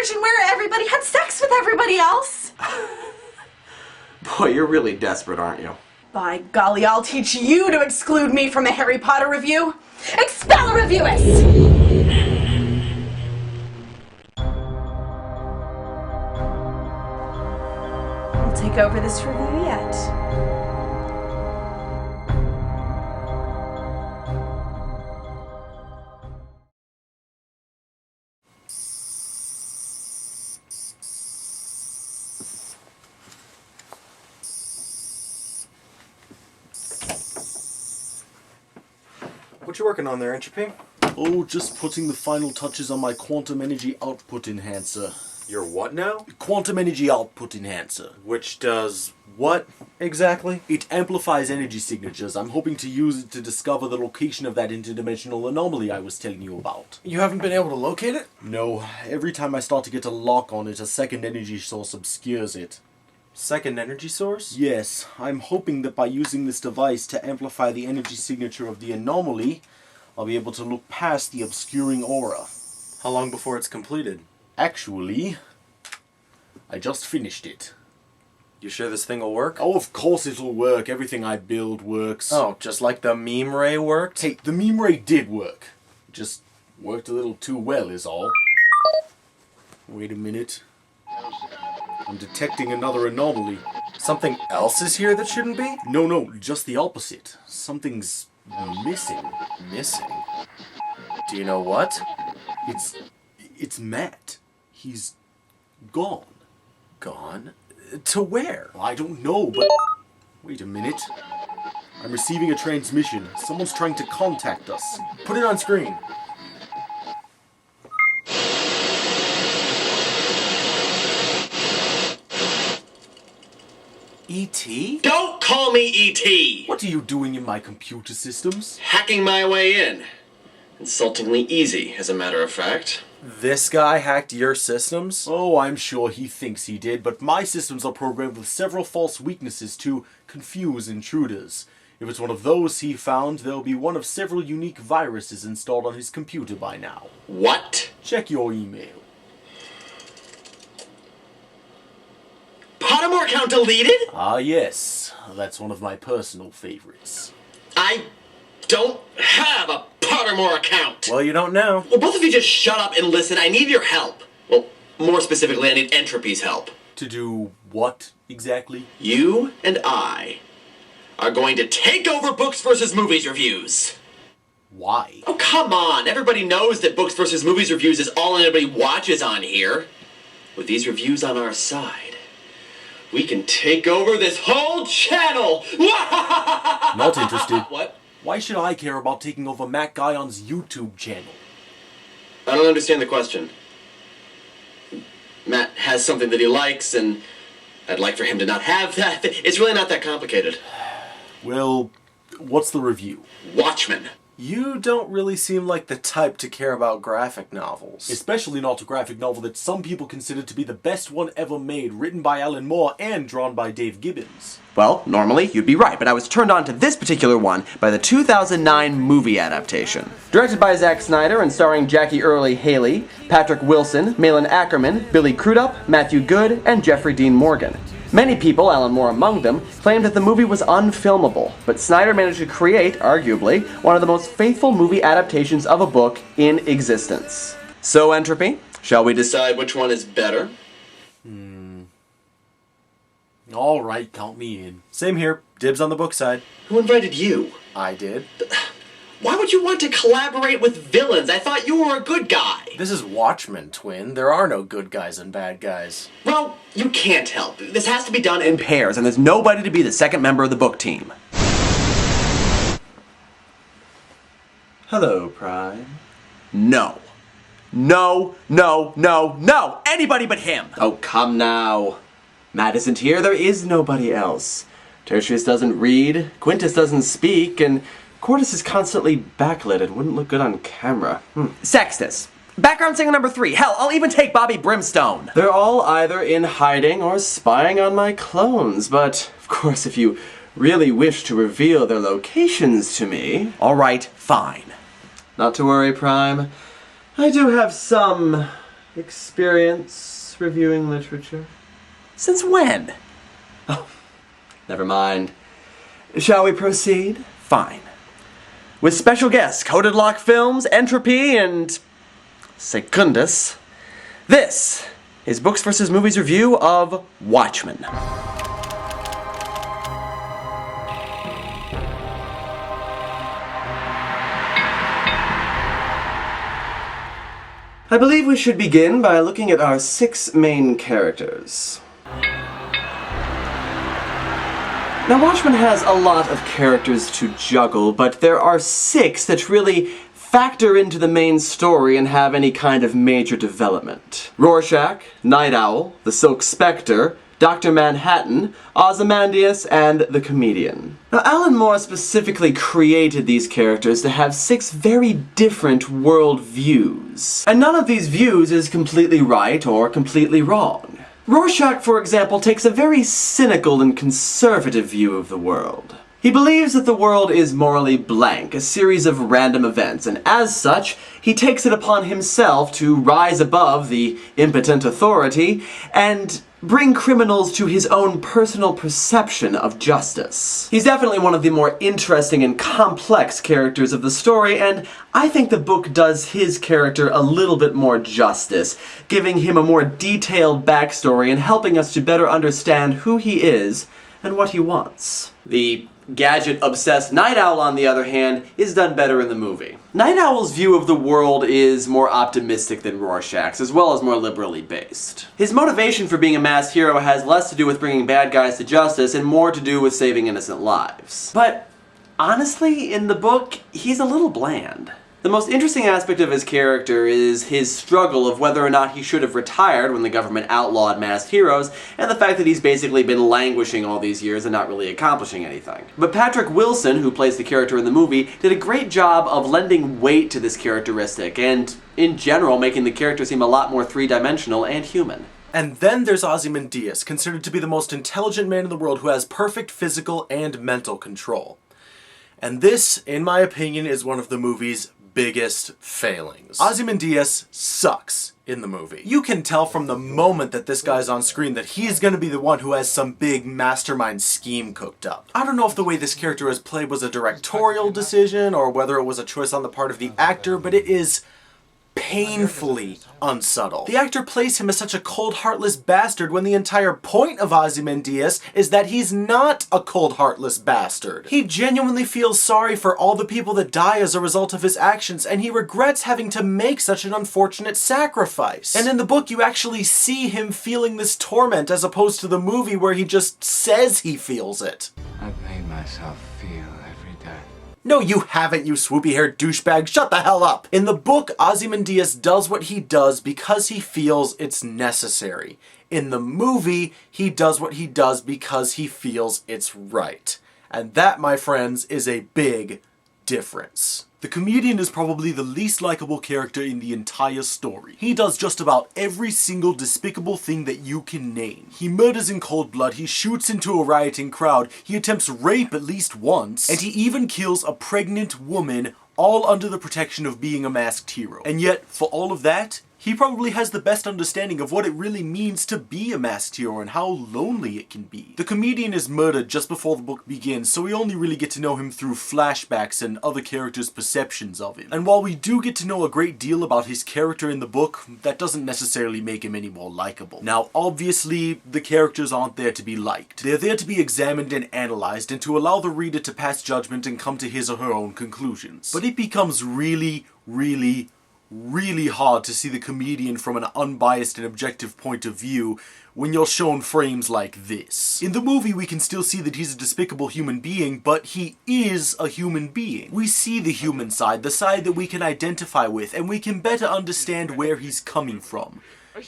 version where everybody had sex with everybody else. Boy, you're really desperate, aren't you? By golly, I'll teach you to exclude me from a Harry Potter review. Expel a reviewist! I'll take over this review yet. What you working on there, Entropy? Oh, just putting the final touches on my quantum energy output enhancer. Your what now? Quantum energy output enhancer. Which does what exactly? It amplifies energy signatures. I'm hoping to use it to discover the location of that interdimensional anomaly I was telling you about. You haven't been able to locate it? No, every time I start to get a lock on it, a second energy source obscures it. Second energy source? Yes, I'm hoping that by using this device to amplify the energy signature of the anomaly, I'll be able to look past the obscuring aura. How long before it's completed? Actually, I just finished it. You sure this thing will work? Oh, of course it'll work. Everything I build works. Oh, just like the meme ray worked? Hey, the meme ray did work. Just worked a little too well is all. Wait a minute. I'm detecting another anomaly. Something else is here that shouldn't be? No, just the opposite. Something's missing. Missing? Do you know what? It's Matt. He's gone. Gone? To where? I don't know, but... Wait a minute. I'm receiving a transmission. Someone's trying to contact us. Put it on screen. E.T.? Don't call me E.T. What are you doing in my computer systems? Hacking my way in. Insultingly easy, as a matter of fact. This guy hacked your systems? Oh, I'm sure he thinks he did, but my systems are programmed with several false weaknesses to confuse intruders. If it's one of those he found, there'll be one of several unique viruses installed on his computer by now. What? Check your email. Pottermore account deleted? Ah, yes. That's one of my personal favorites. I don't have a Pottermore account. Well, you don't know. Well, both of you just shut up and listen. I need your help. Well, more specifically, I need Entropy's help. To do what, exactly? You and I are going to take over Books versus Movies reviews. Why? Oh, come on. Everybody knows that Books versus Movies reviews is all anybody watches on here. With these reviews on our side, we can take over this whole channel! Not interested. What? Why should I care about taking over Matt Guyon's YouTube channel? I don't understand the question. Matt has something that he likes, and I'd like for him to not have that. It's really not that complicated. Well, what's the review? Watchmen. You don't really seem like the type to care about graphic novels. Especially not a graphic novel that some people consider to be the best one ever made, written by Alan Moore and drawn by Dave Gibbons. Well, normally you'd be right, but I was turned on to this particular one by the 2009 movie adaptation. Directed by Zack Snyder and starring Jackie Earle Haley, Patrick Wilson, Malin Ackerman, Billy Crudup, Matthew Goode, and Jeffrey Dean Morgan. Many people, Alan Moore among them, claimed that the movie was unfilmable, but Snyder managed to create, arguably, one of the most faithful movie adaptations of a book in existence. So, Entropy, shall we decide which one is better? Alright, count me in. Same here. Dibs on the book side. Who invited you? I did. Why would you want to collaborate with villains? I thought you were a good guy. This is Watchmen, twin. There are no good guys and bad guys. Well, you can't help. This has to be done in Pairs, and there's nobody to be the second member of the book team. Hello, Prime. No. No. Anybody but him! Oh, come now. Matt isn't here, there is nobody else. Tertius doesn't read, Quintus doesn't speak, and Quartus is constantly backlit. It wouldn't look good on camera. Sextus. Background singer number 3. Hell, I'll even take Bobby Brimstone. They're all either in hiding or spying on my clones, but of course if you really wish to reveal their locations to me... Alright, fine. Not to worry, Prime. I do have some experience reviewing literature? Since when? Oh, never mind. Shall we proceed? Fine. With special guests, Coded Lock Films, Entropy, and Secundus, this is Books vs. Movies review of Watchmen. I believe we should begin by looking at our 6 main characters. Now, Watchmen has a lot of characters to juggle, but there are 6 that really factor into the main story and have any kind of major development. Rorschach, Night Owl, the Silk Spectre, Dr. Manhattan, Ozymandias, and the Comedian. Now, Alan Moore specifically created these characters to have 6 very different world views. And none of these views is completely right or completely wrong. Rorschach, for example, takes a very cynical and conservative view of the world. He believes that the world is morally blank, a series of random events, and as such, he takes it upon himself to rise above the impotent authority and bring criminals to his own personal perception of justice. He's definitely one of the more interesting and complex characters of the story, and I think the book does his character a little bit more justice, giving him a more detailed backstory and helping us to better understand who he is and what he wants. The gadget-obsessed Night Owl, on the other hand, is done better in the movie. Night Owl's view of the world is more optimistic than Rorschach's, as well as more liberally based. His motivation for being a masked hero has less to do with bringing bad guys to justice and more to do with saving innocent lives. But honestly, in the book, he's a little bland. The most interesting aspect of his character is his struggle of whether or not he should have retired when the government outlawed masked heroes, and the fact that he's basically been languishing all these years and not really accomplishing anything. But Patrick Wilson, who plays the character in the movie, did a great job of lending weight to this characteristic, and in general making the character seem a lot more three-dimensional and human. And then there's Ozymandias, considered to be the most intelligent man in the world who has perfect physical and mental control. And this, in my opinion, is one of the movie's biggest failings. Ozymandias sucks in the movie. You can tell from the moment that this guy's on screen that he's gonna be the one who has some big mastermind scheme cooked up. I don't know if the way this character is played was a directorial decision or whether it was a choice on the part of the actor, but it is painfully unsubtle. The actor plays him as such a cold, heartless bastard when the entire point of Ozymandias is that he's not a cold, heartless bastard. He genuinely feels sorry for all the people that die as a result of his actions, and he regrets having to make such an unfortunate sacrifice. And in the book, you actually see him feeling this torment as opposed to the movie where he just says he feels it. I've made myself feel every day. No, you haven't, you swoopy-haired douchebag. Shut the hell up! In the book, Ozymandias does what he does because he feels it's necessary. In the movie, he does what he does because he feels it's right. And that, my friends, is a big difference. The Comedian is probably the least likable character in the entire story. He does just about every single despicable thing that you can name. He murders in cold blood, he shoots into a rioting crowd, he attempts rape at least once, and he even kills a pregnant woman, all under the protection of being a masked hero. And yet, for all of that, he probably has the best understanding of what it really means to be a masked hero and how lonely it can be. The Comedian is murdered just before the book begins, so we only really get to know him through flashbacks and other characters' perceptions of him. And while we do get to know a great deal about his character in the book, that doesn't necessarily make him any more likable. Now, obviously, the characters aren't there to be liked. They're there to be examined and analyzed, and to allow the reader to pass judgment and come to his or her own conclusions. But it becomes really hard to see the Comedian from an unbiased and objective point of view when you're shown frames like this. In the movie, we can still see that he's a despicable human being, but he is a human being. We see the human side, the side that we can identify with, and we can better understand where he's coming from,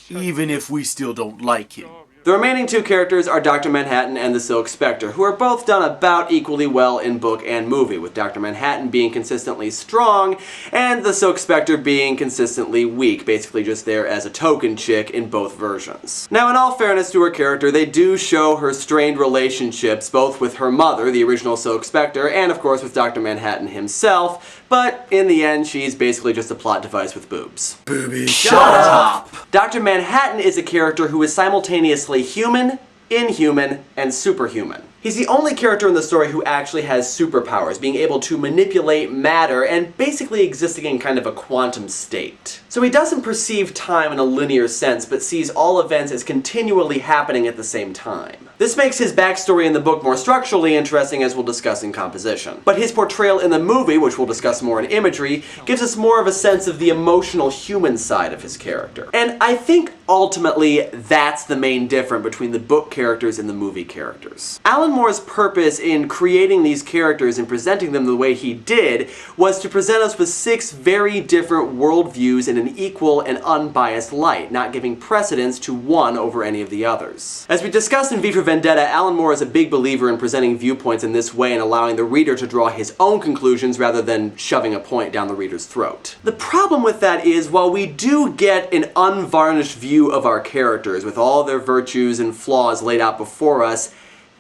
even if we still don't like him. The remaining 2 characters are Dr. Manhattan and the Silk Spectre, who are both done about equally well in book and movie, with Dr. Manhattan being consistently strong and the Silk Spectre being consistently weak, basically just there as a token chick in both versions. Now, in all fairness to her character, they do show her strained relationships both with her mother, the original Silk Spectre, and of course with Dr. Manhattan himself, but in the end, she's basically just a plot device with boobs. Boobies. Shut up! Dr. Manhattan is a character who is simultaneously human, inhuman, and superhuman. He's the only character in the story who actually has superpowers, being able to manipulate matter and basically existing in kind of a quantum state. So he doesn't perceive time in a linear sense, but sees all events as continually happening at the same time. This makes his backstory in the book more structurally interesting, as we'll discuss in composition. But his portrayal in the movie, which we'll discuss more in Imagery, gives us more of a sense of the emotional human side of his character. And I think ultimately that's the main difference between the book characters and the movie characters. Alan Moore's purpose in creating these characters and presenting them the way he did was to present us with 6 very different worldviews in an equal and unbiased light, not giving precedence to one over any of the others. As we discussed in V for Vendetta, Alan Moore is a big believer in presenting viewpoints in this way and allowing the reader to draw his own conclusions rather than shoving a point down the reader's throat. The problem with that is, while we do get an unvarnished view of our characters with all their virtues and flaws laid out before us,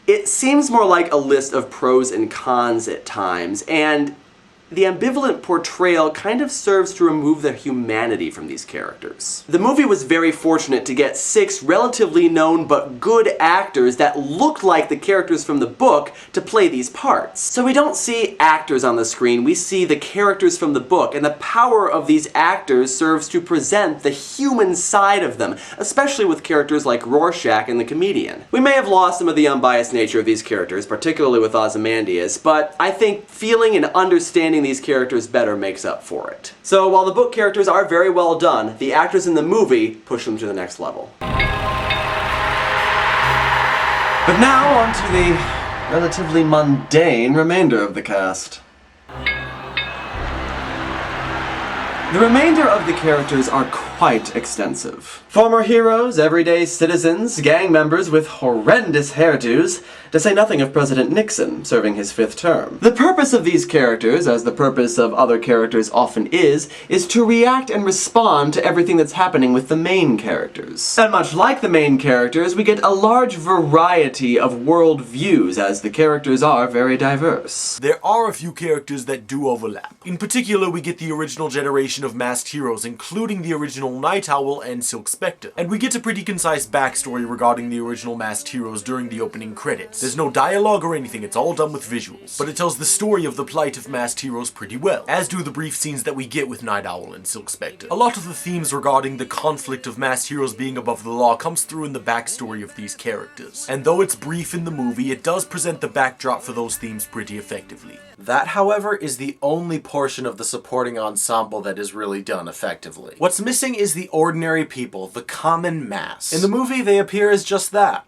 it seems more like a list of pros and cons at times, and the ambivalent portrayal kind of serves to remove the humanity from these characters. The movie was very fortunate to get 6 relatively known but good actors that looked like the characters from the book to play these parts. So we don't see actors on the screen, we see the characters from the book, and the power of these actors serves to present the human side of them, especially with characters like Rorschach and the comedian. We may have lost some of the unbiased nature of these characters, particularly with Ozymandias, but I think feeling and understanding these characters better makes up for it. So while the book characters are very well done, the actors in the movie push them to the next level. But now on to the relatively mundane remainder of the cast. The remainder of the characters are quite extensive. Former heroes, everyday citizens, gang members with horrendous hairdos, to say nothing of President Nixon serving his 5th term. The purpose of these characters, as the purpose of other characters often is to react and respond to everything that's happening with the main characters. And much like the main characters, we get a large variety of world views, as the characters are very diverse. There are a few characters that do overlap. In particular, we get the original generation of masked heroes, including the original Night Owl and Silk Spectre. And we get a pretty concise backstory regarding the original masked heroes during the opening credits. There's no dialogue or anything, it's all done with visuals. But it tells the story of the plight of masked heroes pretty well, as do the brief scenes that we get with Night Owl and Silk Spectre. A lot of the themes regarding the conflict of masked heroes being above the law comes through in the backstory of these characters. And though it's brief in the movie, it does present the backdrop for those themes pretty effectively. That, however, is the only portion of the supporting ensemble that is really done effectively. What's missing is the ordinary people, the common mass. In the movie, they appear as just that.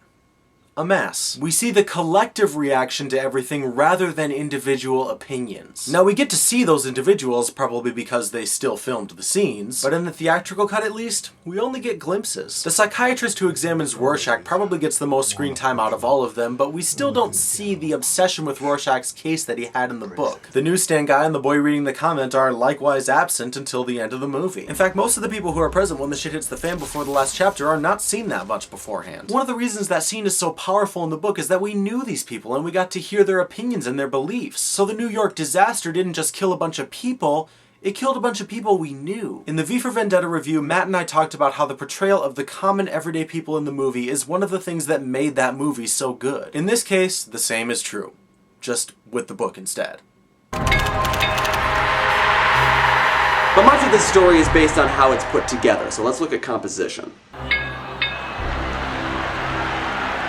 A mass. We see the collective reaction to everything rather than individual opinions. Now we get to see those individuals, probably because they still filmed the scenes, but in the theatrical cut at least, we only get glimpses. The psychiatrist who examines Rorschach probably gets the most screen time out of all of them, but we still don't see the obsession with Rorschach's case that he had in the book. The newsstand guy and the boy reading the comment are likewise absent until the end of the movie. In fact, most of the people who are present when the shit hits the fan before the last chapter are not seen that much beforehand. One of the reasons that scene is so powerful in the book is that we knew these people and we got to hear their opinions and their beliefs. So the New York disaster didn't just kill a bunch of people, it killed a bunch of people we knew. In the V for Vendetta review, Matt and I talked about how the portrayal of the common everyday people in the movie is one of the things that made that movie so good. In this case, the same is true, just with the book instead. But much of this story is based on how it's put together, so let's look at composition.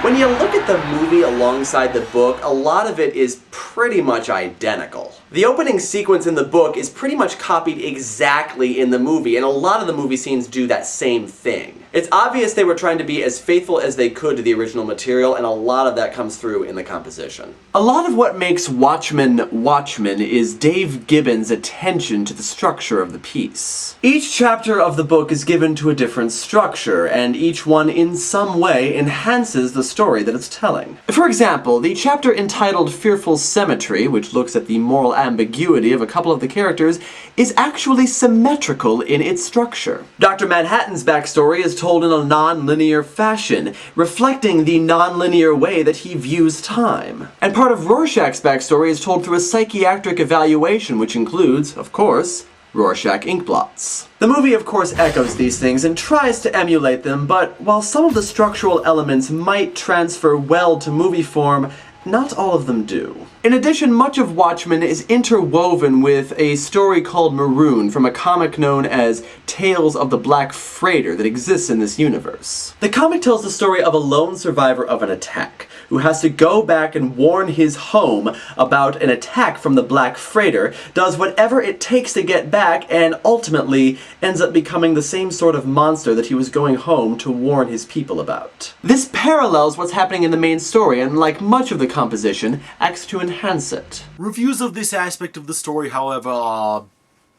When you look at the movie alongside the book, a lot of it is pretty much identical. The opening sequence in the book is pretty much copied exactly in the movie, and a lot of the movie scenes do that same thing. It's obvious they were trying to be as faithful as they could to the original material, and a lot of that comes through in the composition. A lot of what makes Watchmen Watchmen is Dave Gibbons' attention to the structure of the piece. Each chapter of the book is given to a different structure, and each one in some way enhances the story that it's telling. For example, the chapter entitled Fearful Cemetery, which looks at the moral ambiguity of a couple of the characters, is actually symmetrical in its structure. Dr. Manhattan's backstory is told in a non-linear fashion, reflecting the non-linear way that he views time. And part of Rorschach's backstory is told through a psychiatric evaluation, which includes, of course, Rorschach inkblots. The movie, of course, echoes these things and tries to emulate them, but while some of the structural elements might transfer well to movie form, not all of them do. In addition, much of Watchmen is interwoven with a story called Maroon from a comic known as Tales of the Black Freighter that exists in this universe. The comic tells the story of a lone survivor of an attack, who has to go back and warn his home about an attack from the Black Freighter, does whatever it takes to get back, and ultimately ends up becoming the same sort of monster that he was going home to warn his people about. This parallels what's happening in the main story, and like much of the composition, acts to enhance it. Reviews of this aspect of the story, however, are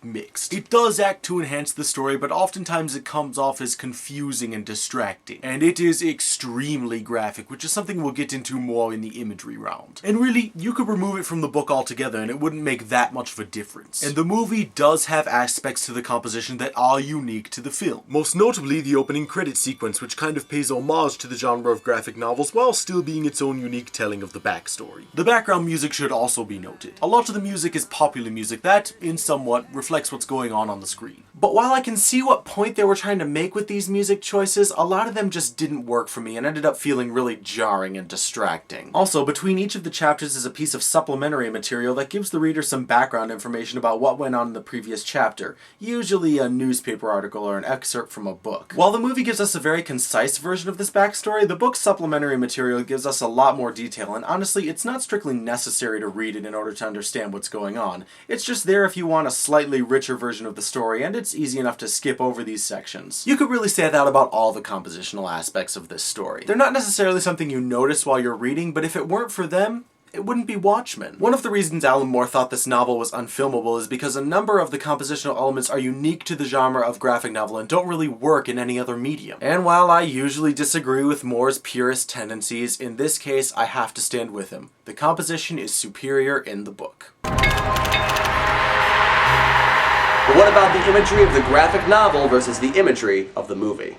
mixed. It does act to enhance the story, but oftentimes it comes off as confusing and distracting. And it is extremely graphic, which is something we'll get into more in the imagery round. And really, you could remove it from the book altogether and it wouldn't make that much of a difference. And the movie does have aspects to the composition that are unique to the film. Most notably, the opening credit sequence, which kind of pays homage to the genre of graphic novels while still being its own unique telling of the backstory. The background music should also be noted. A lot of the music is popular music that, in somewhat, reflects what's going on the screen. But while I can see what point they were trying to make with these music choices, a lot of them just didn't work for me and ended up feeling really jarring and distracting. Also, between each of the chapters is a piece of supplementary material that gives the reader some background information about what went on in the previous chapter, usually a newspaper article or an excerpt from a book. While the movie gives us a very concise version of this backstory, the book's supplementary material gives us a lot more detail, and honestly, it's not strictly necessary to read it in order to understand what's going on. It's just there if you want a slightly richer version of the story, and it's easy enough to skip over these sections. You could really say that about all the compositional aspects of this story. They're not necessarily something you notice while you're reading, but if it weren't for them, it wouldn't be Watchmen. One of the reasons Alan Moore thought this novel was unfilmable is because a number of the compositional elements are unique to the genre of graphic novel and don't really work in any other medium. And while I usually disagree with Moore's purist tendencies, in this case I have to stand with him. The composition is superior in the book. But what about the imagery of the graphic novel versus the imagery of the movie?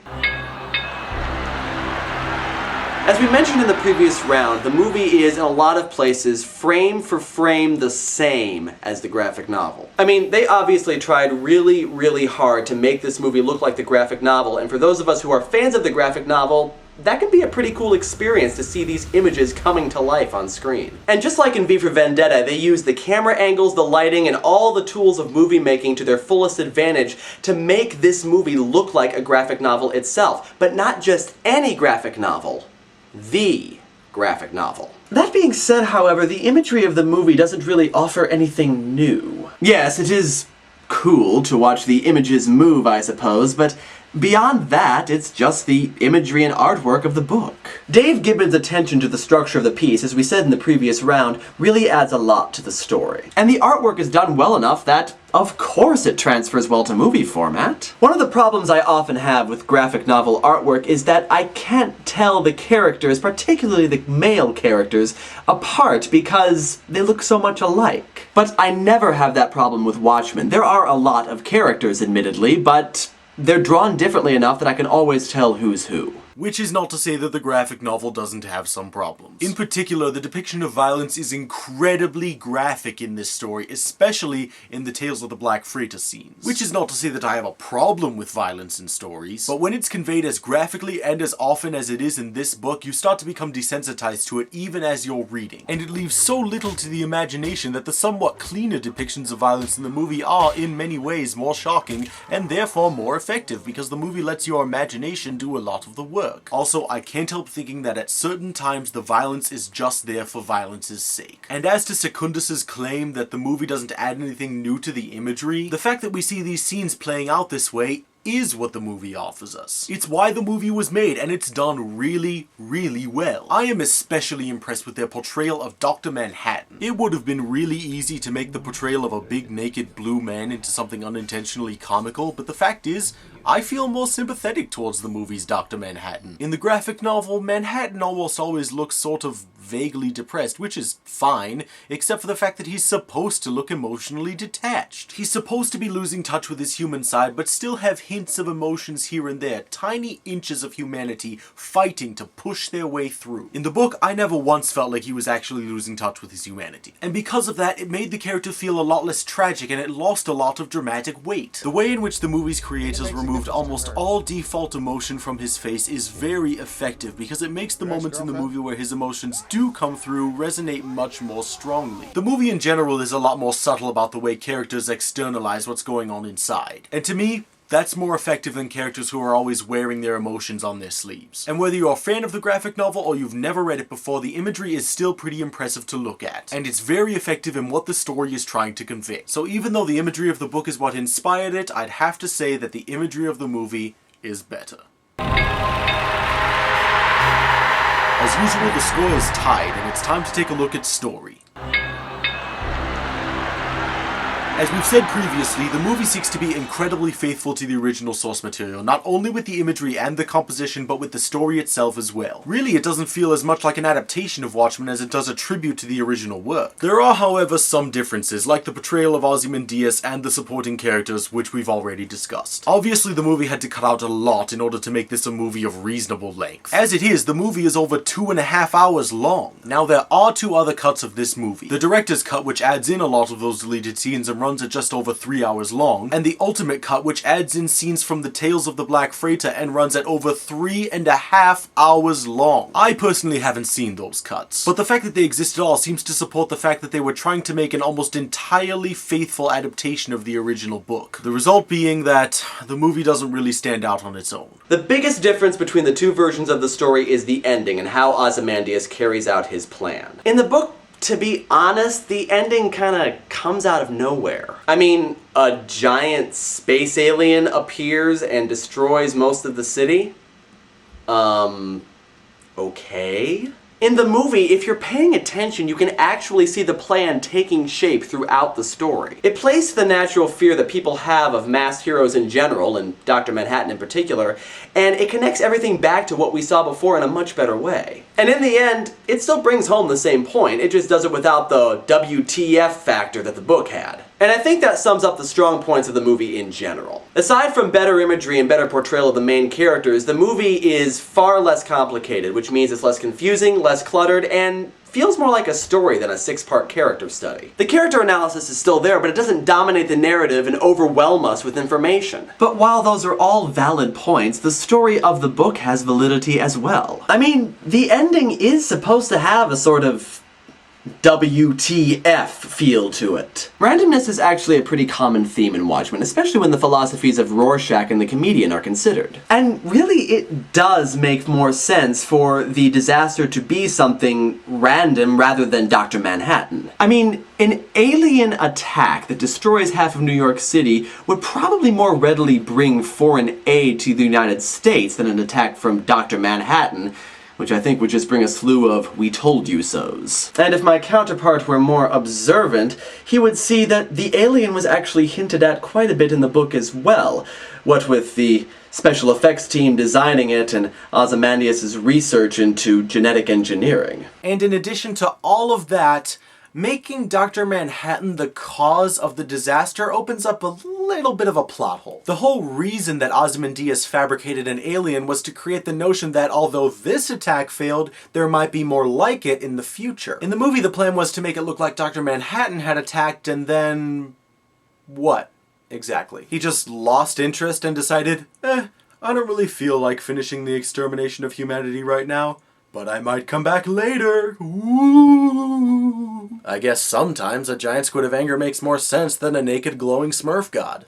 As we mentioned in the previous round, the movie is in a lot of places frame for frame the same as the graphic novel. I mean, they obviously tried really, really hard to make this movie look like the graphic novel, and for those of us who are fans of the graphic novel, that can be a pretty cool experience to see these images coming to life on screen. And just like in V for Vendetta, they use the camera angles, the lighting, and all the tools of movie making to their fullest advantage to make this movie look like a graphic novel itself. But not just any graphic novel. The graphic novel. That being said, however, the imagery of the movie doesn't really offer anything new. Yes, it is cool to watch the images move, I suppose, but beyond that, it's just the imagery and artwork of the book. Dave Gibbons' attention to the structure of the piece, as we said in the previous round, really adds a lot to the story. And the artwork is done well enough that, of course, it transfers well to movie format. One of the problems I often have with graphic novel artwork is that I can't tell the characters, particularly the male characters, apart because they look so much alike. But I never have that problem with Watchmen. There are a lot of characters, admittedly, but they're drawn differently enough that I can always tell who's who. Which is not to say that the graphic novel doesn't have some problems. In particular, the depiction of violence is incredibly graphic in this story, especially in the Tales of the Black Freighter scenes. Which is not to say that I have a problem with violence in stories, but when it's conveyed as graphically and as often as it is in this book, you start to become desensitized to it even as you're reading. And it leaves so little to the imagination that the somewhat cleaner depictions of violence in the movie are, in many ways, more shocking and therefore more effective, because the movie lets your imagination do a lot of the work. Also, I can't help thinking that at certain times the violence is just there for violence's sake. And as to Secundus's claim that the movie doesn't add anything new to the imagery, the fact that we see these scenes playing out this way is what the movie offers us. It's why the movie was made, and it's done really, really well. I am especially impressed with their portrayal of Dr. Manhattan. It would have been really easy to make the portrayal of a big naked blue man into something unintentionally comical, but the fact is, I feel more sympathetic towards the movie's Dr. Manhattan. In the graphic novel, Manhattan almost always looks sort of vaguely depressed, which is fine, except for the fact that he's supposed to look emotionally detached. He's supposed to be losing touch with his human side, but still have hints of emotions here and there, tiny inches of humanity fighting to push their way through. In the book, I never once felt like he was actually losing touch with his humanity. And because of that, it made the character feel a lot less tragic, and it lost a lot of dramatic weight. The way in which the movie's creators removed almost all default emotion from his face is very effective, because it makes the moments in the movie where his emotions do come through resonate much more strongly. The movie in general is a lot more subtle about the way characters externalize what's going on inside. And to me, that's more effective than characters who are always wearing their emotions on their sleeves. And whether you're a fan of the graphic novel or you've never read it before, the imagery is still pretty impressive to look at. And it's very effective in what the story is trying to convey. So even though the imagery of the book is what inspired it, I'd have to say that the imagery of the movie is better. As usual, the score is tied, and it's time to take a look at story. As we've said previously, the movie seeks to be incredibly faithful to the original source material, not only with the imagery and the composition, but with the story itself as well. Really, it doesn't feel as much like an adaptation of Watchmen as it does a tribute to the original work. There are, however, some differences, like the portrayal of Ozymandias and the supporting characters, which we've already discussed. Obviously, the movie had to cut out a lot in order to make this a movie of reasonable length. As it is, the movie is over 2.5 hours long. Now, there are 2 other cuts of this movie. The director's cut, which adds in a lot of those deleted scenes and runs at just over 3 hours long, and the ultimate cut, which adds in scenes from the Tales of the Black Freighter and runs at over 3.5 hours long. I personally haven't seen those cuts, but the fact that they exist at all seems to support the fact that they were trying to make an almost entirely faithful adaptation of the original book. The result being that the movie doesn't really stand out on its own. The biggest difference between the 2 versions of the story is the ending and how Ozymandias carries out his plan. In the book, to be honest, the ending kinda comes out of nowhere. I mean, a giant space alien appears and destroys most of the city? Okay? In the movie, if you're paying attention, you can actually see the plan taking shape throughout the story. It plays to the natural fear that people have of masked heroes in general, and Dr. Manhattan in particular, and it connects everything back to what we saw before in a much better way. And in the end, it still brings home the same point, it just does it without the WTF factor that the book had. And I think that sums up the strong points of the movie in general. Aside from better imagery and better portrayal of the main characters, the movie is far less complicated, which means it's less confusing, less cluttered, and feels more like a story than a 6-part character study. The character analysis is still there, but it doesn't dominate the narrative and overwhelm us with information. But while those are all valid points, the story of the book has validity as well. I mean, the ending is supposed to have a sort of WTF feel to it. Randomness is actually a pretty common theme in Watchmen, especially when the philosophies of Rorschach and the comedian are considered. And really, it does make more sense for the disaster to be something random rather than Dr. Manhattan. I mean, an alien attack that destroys half of New York City would probably more readily bring foreign aid to the United States than an attack from Dr. Manhattan, which I think would just bring a slew of "we told you so's." And if my counterpart were more observant, he would see that the alien was actually hinted at quite a bit in the book as well, what with the special effects team designing it and Ozymandias' research into genetic engineering. And in addition to all of that, making Dr. Manhattan the cause of the disaster opens up a little bit of a plot hole. The whole reason that Ozymandias fabricated an alien was to create the notion that although this attack failed, there might be more like it in the future. In the movie, the plan was to make it look like Dr. Manhattan had attacked and then... what? Exactly. He just lost interest and decided, I don't really feel like finishing the extermination of humanity right now. But I might come back later. Ooh. I guess sometimes a giant squid of anger makes more sense than a naked glowing Smurf god.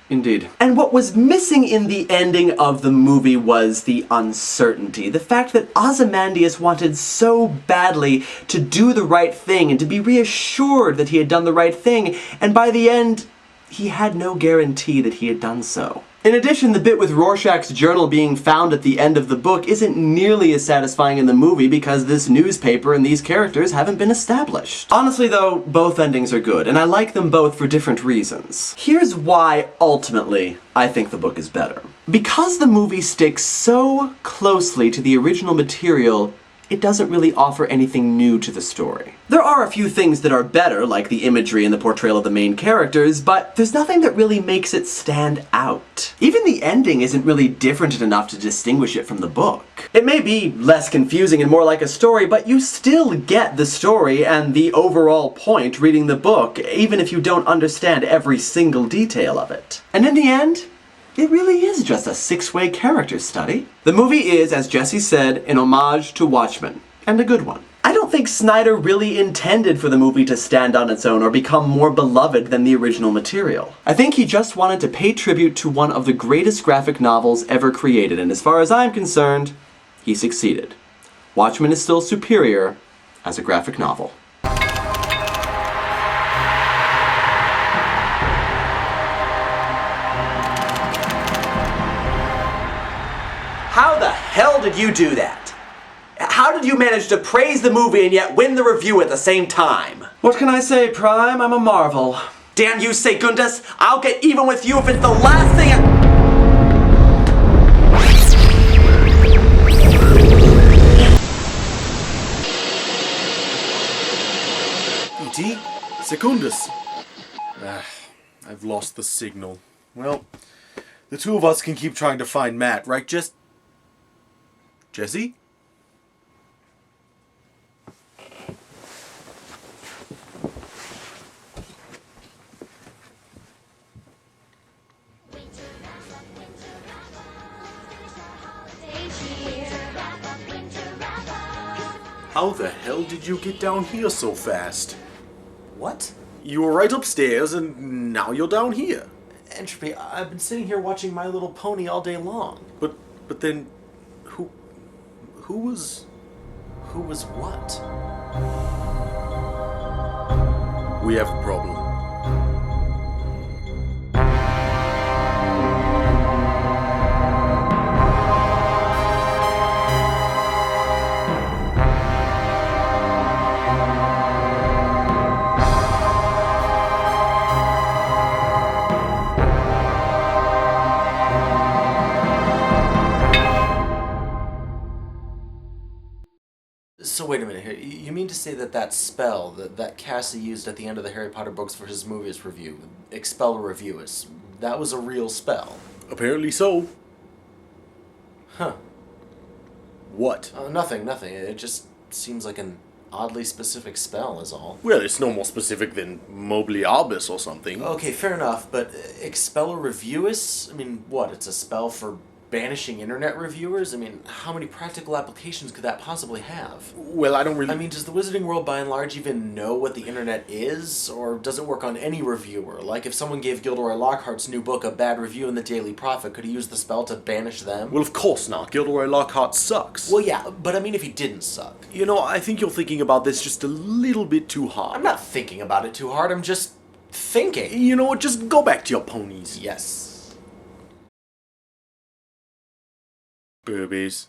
Indeed. And what was missing in the ending of the movie was the uncertainty. The fact that Ozymandias wanted so badly to do the right thing and to be reassured that he had done the right thing, and by the end, he had no guarantee that he had done so. In addition, the bit with Rorschach's journal being found at the end of the book isn't nearly as satisfying in the movie because this newspaper and these characters haven't been established. Honestly though, both endings are good, and I like them both for different reasons. Here's why, ultimately, I think the book is better. Because the movie sticks so closely to the original material, it doesn't really offer anything new to the story. There are a few things that are better, like the imagery and the portrayal of the main characters, but there's nothing that really makes it stand out. Even the ending isn't really different enough to distinguish it from the book. It may be less confusing and more like a story, but you still get the story and the overall point reading the book, even if you don't understand every single detail of it. And in the end, it really is just a six-way character study. The movie is, as Jesse said, an homage to Watchmen, and a good one. I don't think Snyder really intended for the movie to stand on its own or become more beloved than the original material. I think he just wanted to pay tribute to one of the greatest graphic novels ever created, and as far as I'm concerned, he succeeded. Watchmen is still superior as a graphic novel. How the hell did you do that? How did you manage to praise the movie and yet win the review at the same time? What can I say, Prime? I'm a marvel. Damn you, Secundus! I'll get even with you if it's the last thing E.T.? Secundus! I've lost the signal. Well, the two of us can keep trying to find Matt, right? Jesse? How the hell did you get down here so fast? What? You were right upstairs and now you're down here. Entropy, I've been sitting here watching My Little Pony all day long. But then, who was... Who was what? We have a problem. So wait a minute here. You mean to say that spell that Cassie used at the end of the Harry Potter books for his movies review, expel a reviewist, that was a real spell? Apparently so. Huh. What? Nothing. It just seems like an oddly specific spell is all. Well, it's no more specific than Mobley Arbus or something. Okay, fair enough, but expel a reviewist? I mean, what, it's a spell for banishing internet reviewers? I mean, how many practical applications could that possibly have? Well, I don't really... I mean, does the Wizarding World by and large even know what the internet is? Or does it work on any reviewer? Like, if someone gave Gilderoy Lockhart's new book a bad review in the Daily Prophet, could he use the spell to banish them? Well, of course not. Gilderoy Lockhart sucks. Well, yeah, but I mean if he didn't suck. You know, I think you're thinking about this just a little bit too hard. I'm not thinking about it too hard, I'm just thinking. You know what, just go back to your ponies. Yes. Boobies.